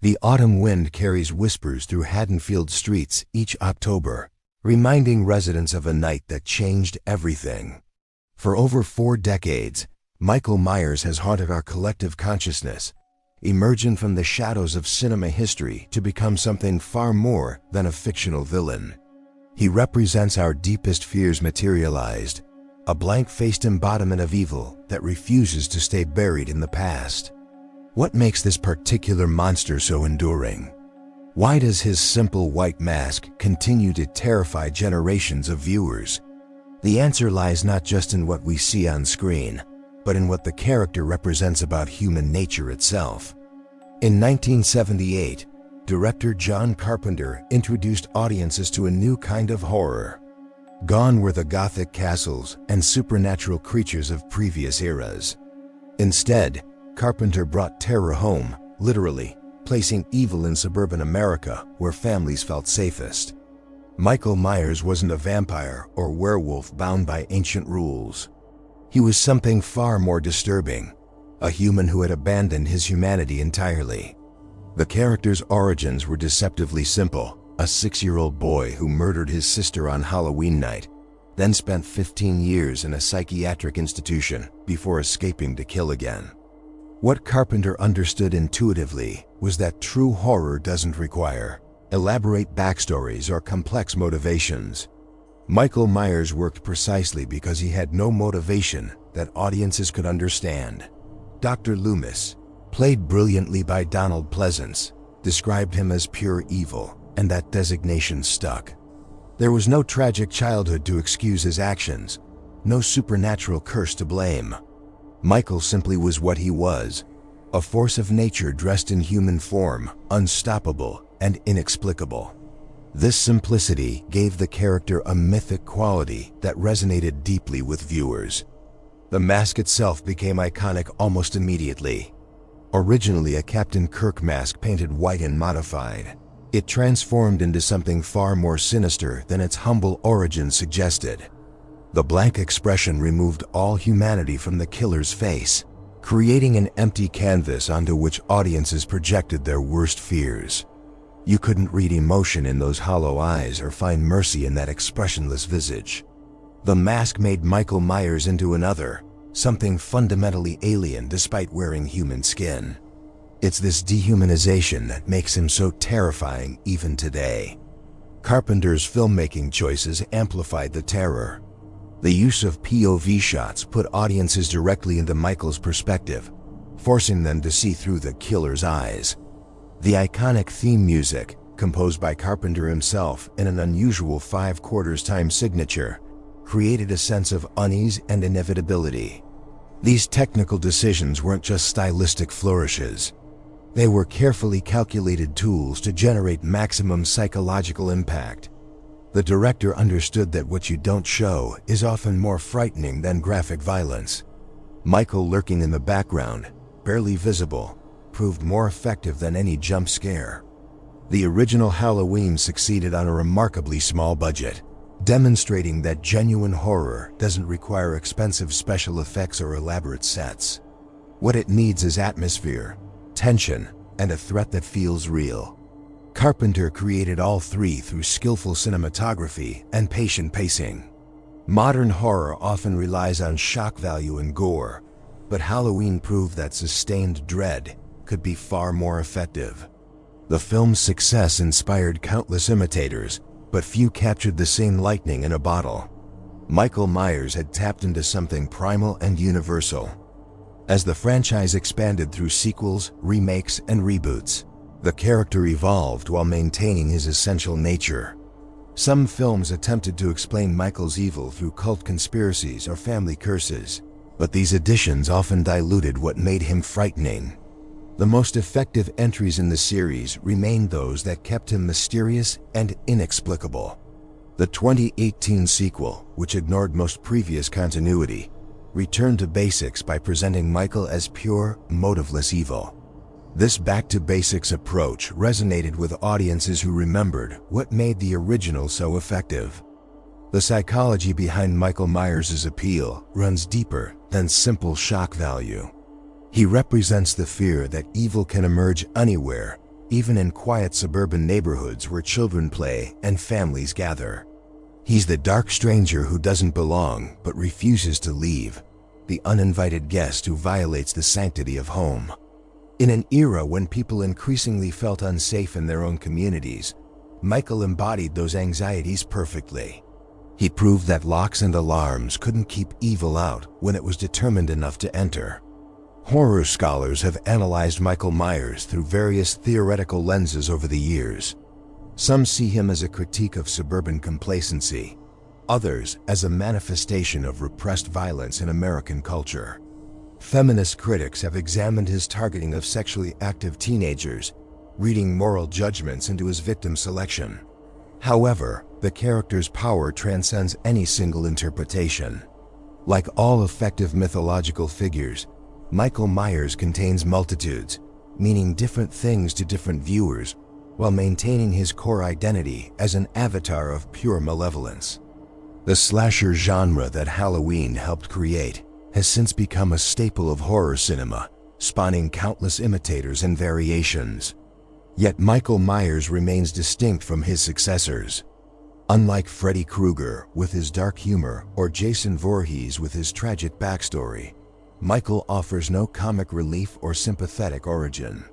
The autumn wind carries whispers through Haddonfield streets each October, reminding residents of a night that changed everything. For over 4 decades, Michael Myers has haunted our collective consciousness, emerging from the shadows of cinema history to become something far more than a fictional villain. He represents our deepest fears materialized, a blank-faced embodiment of evil that refuses to stay buried in the past. What makes this particular monster so enduring? Why does his simple white mask continue to terrify generations of viewers? The answer lies not just in what we see on screen, but in what the character represents about human nature itself. In 1978, director John Carpenter introduced audiences to a new kind of horror. Gone were the Gothic castles and supernatural creatures of previous eras. Instead, Carpenter brought terror home, literally, placing evil in suburban America where families felt safest. Michael Myers wasn't a vampire or werewolf bound by ancient rules. He was something far more disturbing, a human who had abandoned his humanity entirely. The character's origins were deceptively simple: a 6-year-old boy who murdered his sister on Halloween night, then spent 15 years in a psychiatric institution before escaping to kill again. What Carpenter understood intuitively was that true horror doesn't require elaborate backstories or complex motivations. Michael Myers worked precisely because he had no motivation that audiences could understand. Dr. Loomis, played brilliantly by Donald Pleasance, described him as pure evil, and that designation stuck. There was no tragic childhood to excuse his actions, no supernatural curse to blame. Michael simply was what he was, a force of nature dressed in human form, unstoppable and inexplicable. This simplicity gave the character a mythic quality that resonated deeply with viewers. The mask itself became iconic almost immediately. Originally a Captain Kirk mask painted white and modified, it transformed into something far more sinister than its humble origin suggested. The blank expression removed all humanity from the killer's face, creating an empty canvas onto which audiences projected their worst fears. You couldn't read emotion in those hollow eyes or find mercy in that expressionless visage. The mask made Michael Myers into another, something fundamentally alien despite wearing human skin. It's this dehumanization that makes him so terrifying even today. Carpenter's filmmaking choices amplified the terror. The use of POV shots put audiences directly into Michael's perspective, forcing them to see through the killer's eyes. The iconic theme music, composed by Carpenter himself in an unusual 5/4 time signature, created a sense of unease and inevitability. These technical decisions weren't just stylistic flourishes. They were carefully calculated tools to generate maximum psychological impact. The director understood that what you don't show is often more frightening than graphic violence. Michael lurking in the background, barely visible, proved more effective than any jump scare. The original Halloween succeeded on a remarkably small budget, demonstrating that genuine horror doesn't require expensive special effects or elaborate sets. What it needs is atmosphere, tension, and a threat that feels real. Carpenter created all three through skillful cinematography and patient pacing. Modern horror often relies on shock value and gore, but Halloween proved that sustained dread could be far more effective. The film's success inspired countless imitators, but few captured the same lightning in a bottle. Michael Myers had tapped into something primal and universal. As the franchise expanded through sequels, remakes, and reboots, the character evolved while maintaining his essential nature. Some films attempted to explain Michael's evil through cult conspiracies or family curses, but these additions often diluted what made him frightening. The most effective entries in the series remained those that kept him mysterious and inexplicable. The 2018 sequel, which ignored most previous continuity, returned to basics by presenting Michael as pure, motiveless evil. This back-to-basics approach resonated with audiences who remembered what made the original so effective. The psychology behind Michael Myers' appeal runs deeper than simple shock value. He represents the fear that evil can emerge anywhere, even in quiet suburban neighborhoods where children play and families gather. He's the dark stranger who doesn't belong but refuses to leave, the uninvited guest who violates the sanctity of home. In an era when people increasingly felt unsafe in their own communities, Michael embodied those anxieties perfectly. He proved that locks and alarms couldn't keep evil out when it was determined enough to enter. Horror scholars have analyzed Michael Myers through various theoretical lenses over the years. Some see him as a critique of suburban complacency, others as a manifestation of repressed violence in American culture. Feminist critics have examined his targeting of sexually active teenagers, reading moral judgments into his victim selection. However, the character's power transcends any single interpretation. Like all effective mythological figures, Michael Myers contains multitudes, meaning different things to different viewers, while maintaining his core identity as an avatar of pure malevolence. The slasher genre that Halloween helped create has since become a staple of horror cinema, spawning countless imitators and variations. Yet Michael Myers remains distinct from his successors. Unlike Freddy Krueger with his dark humor or Jason Voorhees with his tragic backstory, Michael offers no comic relief or sympathetic origin.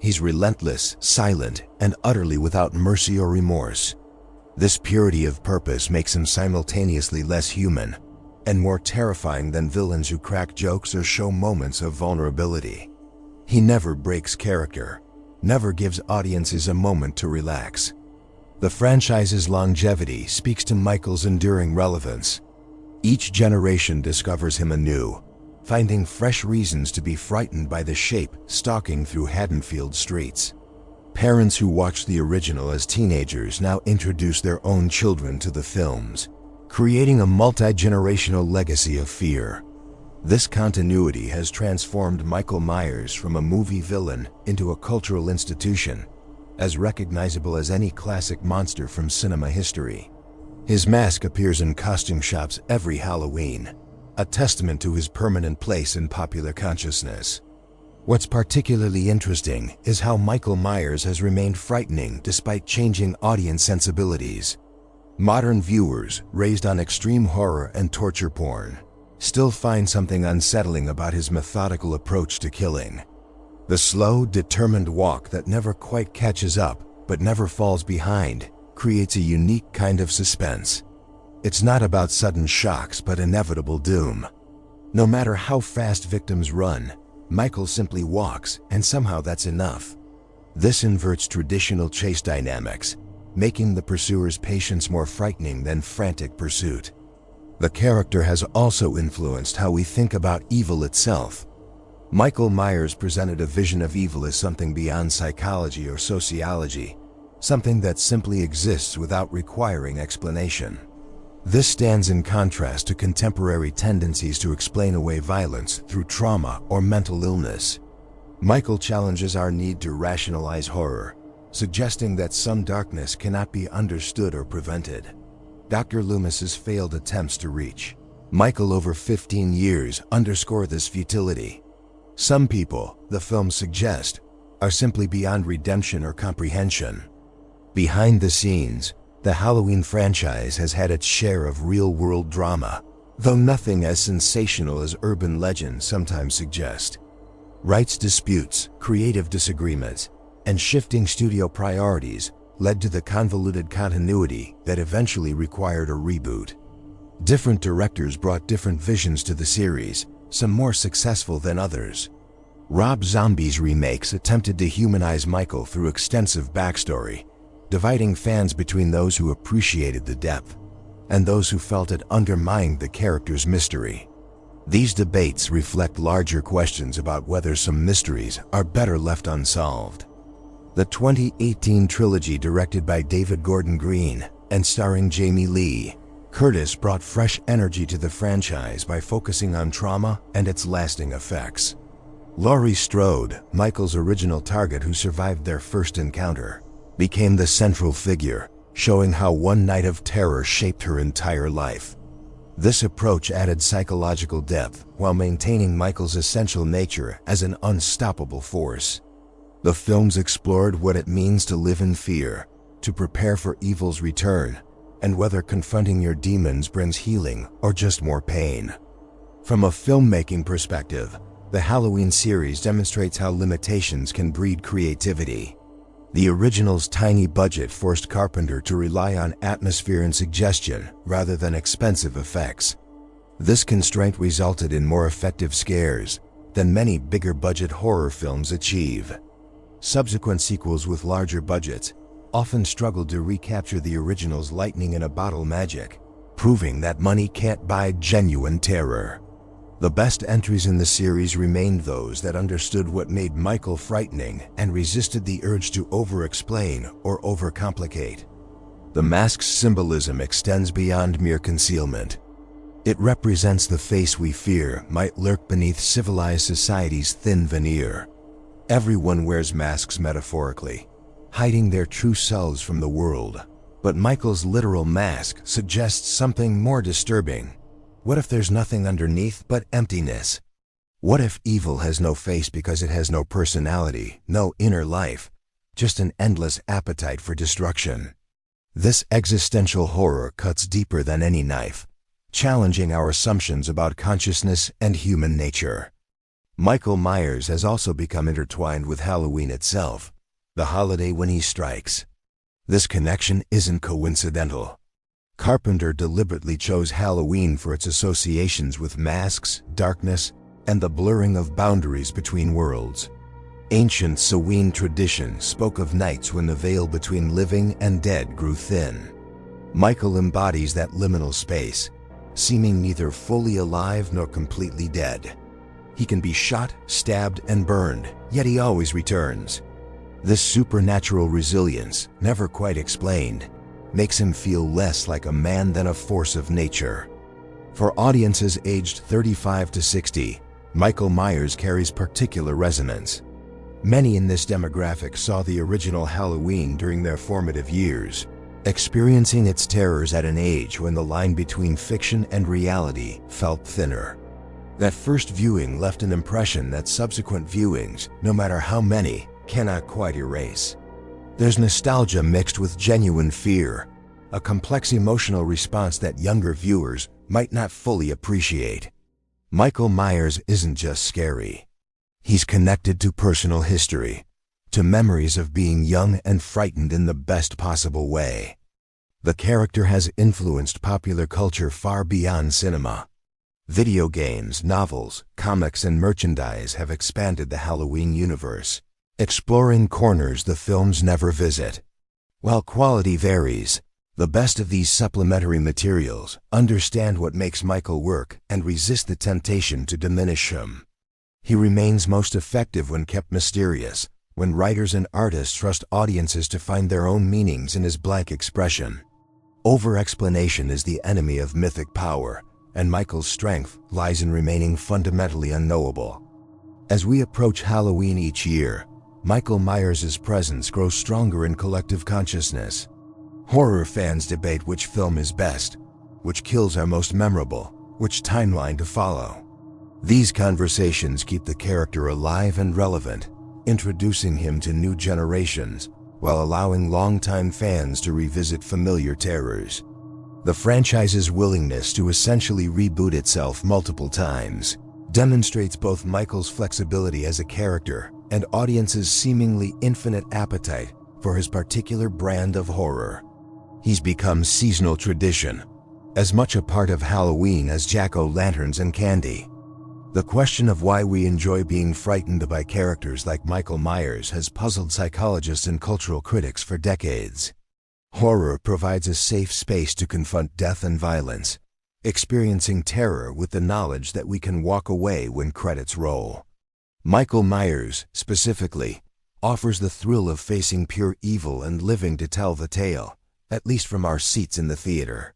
He's relentless, silent, and utterly without mercy or remorse. This purity of purpose makes him simultaneously less human and more terrifying than villains who crack jokes or show moments of vulnerability. He never breaks character, never gives audiences a moment to relax. The franchise's longevity speaks to Michael's enduring relevance. Each generation discovers him anew, finding fresh reasons to be frightened by the shape stalking through Haddonfield streets. Parents who watched the original as teenagers now introduce their own children to the films, creating a multi-generational legacy of fear. This continuity has transformed Michael Myers from a movie villain into a cultural institution, as recognizable as any classic monster from cinema history. His mask appears in costume shops every Halloween, a testament to his permanent place in popular consciousness. What's particularly interesting is how Michael Myers has remained frightening despite changing audience sensibilities. Modern viewers, raised on extreme horror and torture porn, still find something unsettling about his methodical approach to killing. The slow, determined walk that never quite catches up but never falls behind creates a unique kind of suspense. It's not about sudden shocks but inevitable doom. No matter how fast victims run, Michael simply walks, and somehow that's enough. This inverts traditional chase dynamics, making the pursuer's patience more frightening than frantic pursuit. The character has also influenced how we think about evil itself. Michael Myers presented a vision of evil as something beyond psychology or sociology, something that simply exists without requiring explanation. This stands in contrast to contemporary tendencies to explain away violence through trauma or mental illness. Michael challenges our need to rationalize horror, suggesting that some darkness cannot be understood or prevented. Dr. Loomis's failed attempts to reach Michael over 15 years underscore this futility. Some people, the films suggest, are simply beyond redemption or comprehension. Behind the scenes, the Halloween franchise has had its share of real-world drama, though nothing as sensational as urban legends sometimes suggest. Rights disputes, creative disagreements, and shifting studio priorities led to the convoluted continuity that eventually required a reboot. Different directors brought different visions to the series, some more successful than others. Rob Zombie's remakes attempted to humanize Michael through extensive backstory, dividing fans between those who appreciated the depth and those who felt it undermined the character's mystery. These debates reflect larger questions about whether some mysteries are better left unsolved. The 2018 trilogy, directed by David Gordon Green and starring Jamie Lee, Curtis brought fresh energy to the franchise by focusing on trauma and its lasting effects. Laurie Strode, Michael's original target who survived their first encounter, became the central figure, showing how one night of terror shaped her entire life. This approach added psychological depth while maintaining Michael's essential nature as an unstoppable force. The films explored what it means to live in fear, to prepare for evil's return, and whether confronting your demons brings healing or just more pain. From a filmmaking perspective, the Halloween series demonstrates how limitations can breed creativity. The original's tiny budget forced Carpenter to rely on atmosphere and suggestion rather than expensive effects. This constraint resulted in more effective scares than many bigger-budget horror films achieve. Subsequent sequels with larger budgets often struggled to recapture the original's lightning-in-a-bottle magic, proving that money can't buy genuine terror. The best entries in the series remained those that understood what made Michael frightening and resisted the urge to over-explain or overcomplicate. The mask's symbolism extends beyond mere concealment. It represents the face we fear might lurk beneath civilized society's thin veneer. Everyone wears masks metaphorically, hiding their true selves from the world. But Michael's literal mask suggests something more disturbing. What if there's nothing underneath but emptiness? What if evil has no face because it has no personality, no inner life, just an endless appetite for destruction? This existential horror cuts deeper than any knife, challenging our assumptions about consciousness and human nature. Michael Myers has also become intertwined with Halloween itself, the holiday when he strikes. This connection isn't coincidental. Carpenter deliberately chose Halloween for its associations with masks, darkness, and the blurring of boundaries between worlds. Ancient Samhain tradition spoke of nights when the veil between living and dead grew thin. Michael embodies that liminal space, seeming neither fully alive nor completely dead. He can be shot, stabbed, and burned, yet he always returns. This supernatural resilience, never quite explained, makes him feel less like a man than a force of nature. For audiences aged 35 to 60, Michael Myers carries particular resonance. Many in this demographic saw the original Halloween during their formative years, experiencing its terrors at an age when the line between fiction and reality felt thinner. That first viewing left an impression that subsequent viewings, no matter how many, cannot quite erase. There's nostalgia mixed with genuine fear, a complex emotional response that younger viewers might not fully appreciate. Michael Myers isn't just scary. He's connected to personal history, to memories of being young and frightened in the best possible way. The character has influenced popular culture far beyond cinema. Video games, novels, comics, and merchandise have expanded the Halloween universe, exploring corners the films never visit. While quality varies, the best of these supplementary materials understand what makes Michael work and resist the temptation to diminish him. He remains most effective when kept mysterious, when writers and artists trust audiences to find their own meanings in his blank expression. Over-explanation is the enemy of mythic power, and Michael's strength lies in remaining fundamentally unknowable. As we approach Halloween each year, Michael Myers' presence grows stronger in collective consciousness. Horror fans debate which film is best, which kills are most memorable, which timeline to follow. These conversations keep the character alive and relevant, introducing him to new generations while allowing longtime fans to revisit familiar terrors. The franchise's willingness to essentially reboot itself multiple times demonstrates both Michael's flexibility as a character and audiences' seemingly infinite appetite for his particular brand of horror. He's become seasonal tradition, as much a part of Halloween as jack-o'-lanterns and candy. The question of why we enjoy being frightened by characters like Michael Myers has puzzled psychologists and cultural critics for decades. Horror provides a safe space to confront death and violence, experiencing terror with the knowledge that we can walk away when credits roll. Michael Myers, specifically, offers the thrill of facing pure evil and living to tell the tale, at least from our seats in the theater.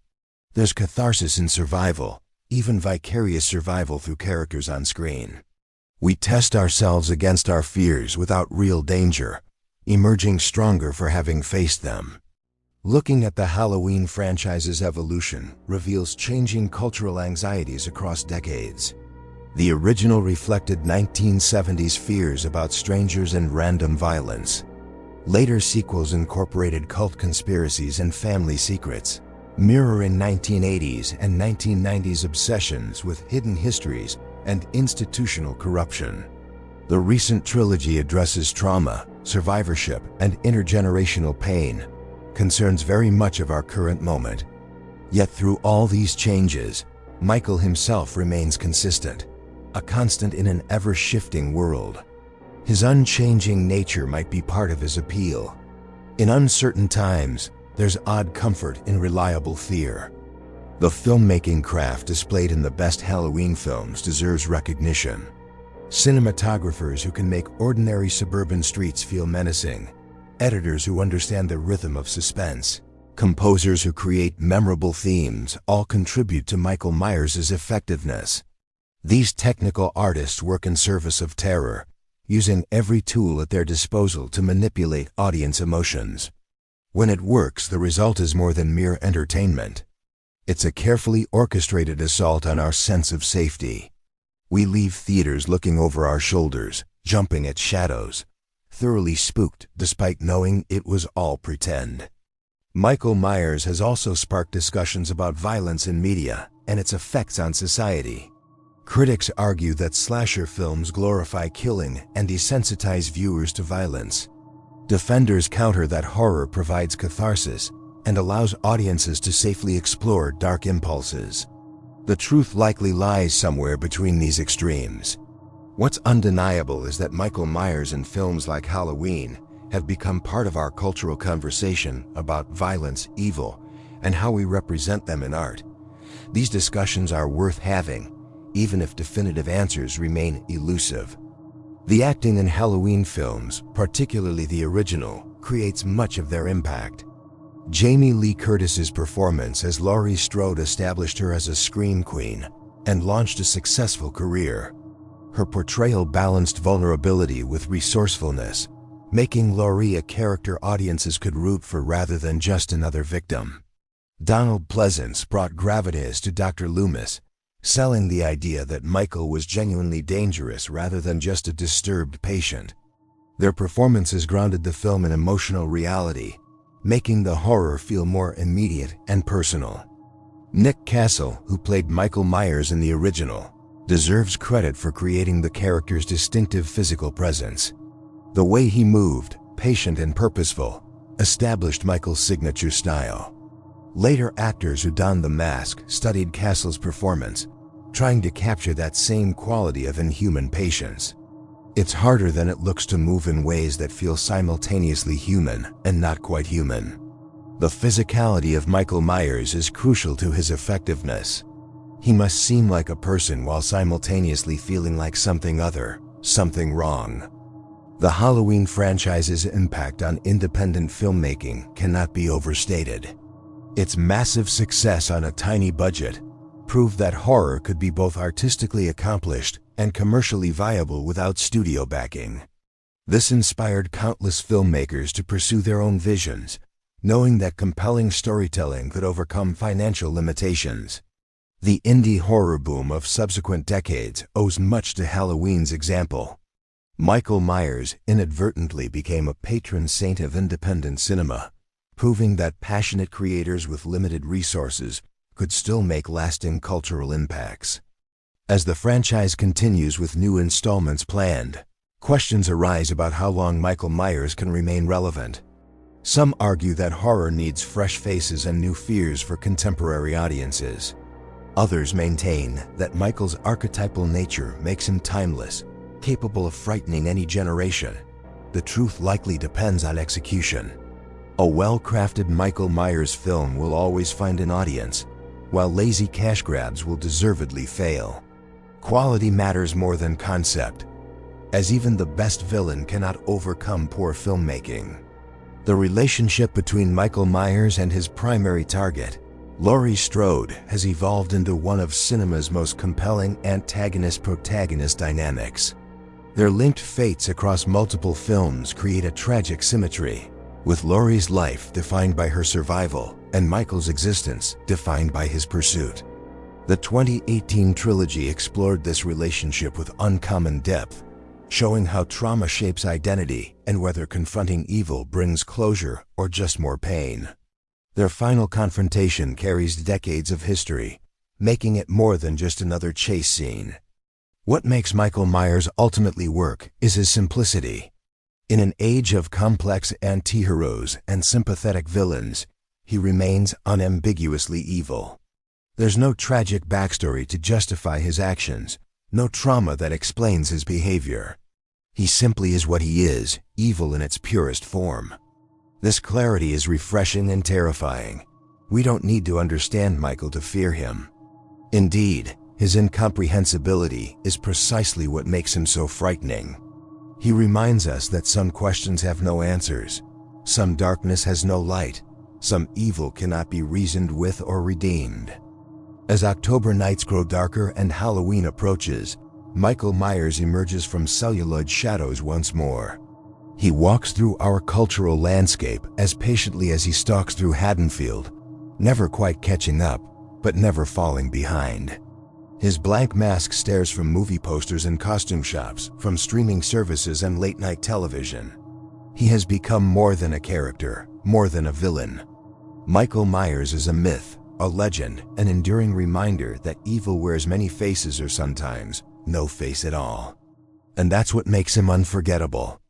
There's catharsis in survival, even vicarious survival through characters on screen. We test ourselves against our fears without real danger, emerging stronger for having faced them. Looking at the Halloween franchise's evolution reveals changing cultural anxieties across decades. The original reflected 1970s fears about strangers and random violence. Later sequels incorporated cult conspiracies and family secrets, mirroring 1980s and 1990s obsessions with hidden histories and institutional corruption. The recent trilogy addresses trauma, survivorship, and intergenerational pain, concerns very much of our current moment. Yet through all these changes, Michael himself remains consistent, a constant in an ever-shifting world. His unchanging nature might be part of his appeal. In uncertain times, there's odd comfort in reliable fear. The filmmaking craft displayed in the best Halloween films deserves recognition. Cinematographers who can make ordinary suburban streets feel menacing, editors who understand the rhythm of suspense, composers who create memorable themes all contribute to Michael Myers' effectiveness. These technical artists work in service of terror, using every tool at their disposal to manipulate audience emotions. When it works, the result is more than mere entertainment. It's a carefully orchestrated assault on our sense of safety. We leave theaters looking over our shoulders, jumping at shadows, thoroughly spooked despite knowing it was all pretend. Michael Myers has also sparked discussions about violence in media and its effects on society. Critics argue that slasher films glorify killing and desensitize viewers to violence. Defenders counter that horror provides catharsis and allows audiences to safely explore dark impulses. The truth likely lies somewhere between these extremes. What's undeniable is that Michael Myers in films like Halloween have become part of our cultural conversation about violence, evil, and how we represent them in art. These discussions are worth having, even if definitive answers remain elusive. The acting in Halloween films, particularly the original, creates much of their impact. Jamie Lee Curtis's performance as Laurie Strode established her as a scream queen and launched a successful career. Her portrayal balanced vulnerability with resourcefulness, making Laurie a character audiences could root for rather than just another victim. Donald Pleasance brought gravitas to Dr. Loomis, selling the idea that Michael was genuinely dangerous rather than just a disturbed patient. Their performances grounded the film in emotional reality, making the horror feel more immediate and personal. Nick Castle, who played Michael Myers in the original, deserves credit for creating the character's distinctive physical presence. The way he moved, patient and purposeful, established Michael's signature style. Later actors who donned the mask studied Castle's performance, trying to capture that same quality of inhuman patience. It's harder than it looks to move in ways that feel simultaneously human and not quite human. The physicality of Michael Myers is crucial to his effectiveness. He must seem like a person while simultaneously feeling like something other, something wrong. The Halloween franchise's impact on independent filmmaking cannot be overstated. Its massive success on a tiny budget proved that horror could be both artistically accomplished and commercially viable without studio backing. This inspired countless filmmakers to pursue their own visions, knowing that compelling storytelling could overcome financial limitations. The indie horror boom of subsequent decades owes much to Halloween's example. Michael Myers inadvertently became a patron saint of independent cinema, proving that passionate creators with limited resources could still make lasting cultural impacts. As the franchise continues with new installments planned, questions arise about how long Michael Myers can remain relevant. Some argue that horror needs fresh faces and new fears for contemporary audiences. Others maintain that Michael's archetypal nature makes him timeless, capable of frightening any generation. The truth likely depends on execution. A well-crafted Michael Myers film will always find an audience, while lazy cash grabs will deservedly fail. Quality matters more than concept, as even the best villain cannot overcome poor filmmaking. The relationship between Michael Myers and his primary target, Laurie Strode has evolved into one of cinema's most compelling antagonist-protagonist dynamics. Their linked fates across multiple films create a tragic symmetry, with Laurie's life defined by her survival and Michael's existence defined by his pursuit. The 2018 trilogy explored this relationship with uncommon depth, showing how trauma shapes identity and whether confronting evil brings closure or just more pain. Their final confrontation carries decades of history, making it more than just another chase scene. What makes Michael Myers ultimately work is his simplicity. In an age of complex anti-heroes and sympathetic villains, he remains unambiguously evil. There's no tragic backstory to justify his actions, no trauma that explains his behavior. He simply is what he is, evil in its purest form. This clarity is refreshing and terrifying. We don't need to understand Michael to fear him. Indeed, his incomprehensibility is precisely what makes him so frightening. He reminds us that some questions have no answers, some darkness has no light, some evil cannot be reasoned with or redeemed. As October nights grow darker and Halloween approaches, Michael Myers emerges from celluloid shadows once more. He walks through our cultural landscape as patiently as he stalks through Haddonfield, never quite catching up, but never falling behind. His blank mask stares from movie posters and costume shops, from streaming services and late-night television. He has become more than a character, more than a villain. Michael Myers is a myth, a legend, an enduring reminder that evil wears many faces or sometimes no face at all. And that's what makes him unforgettable.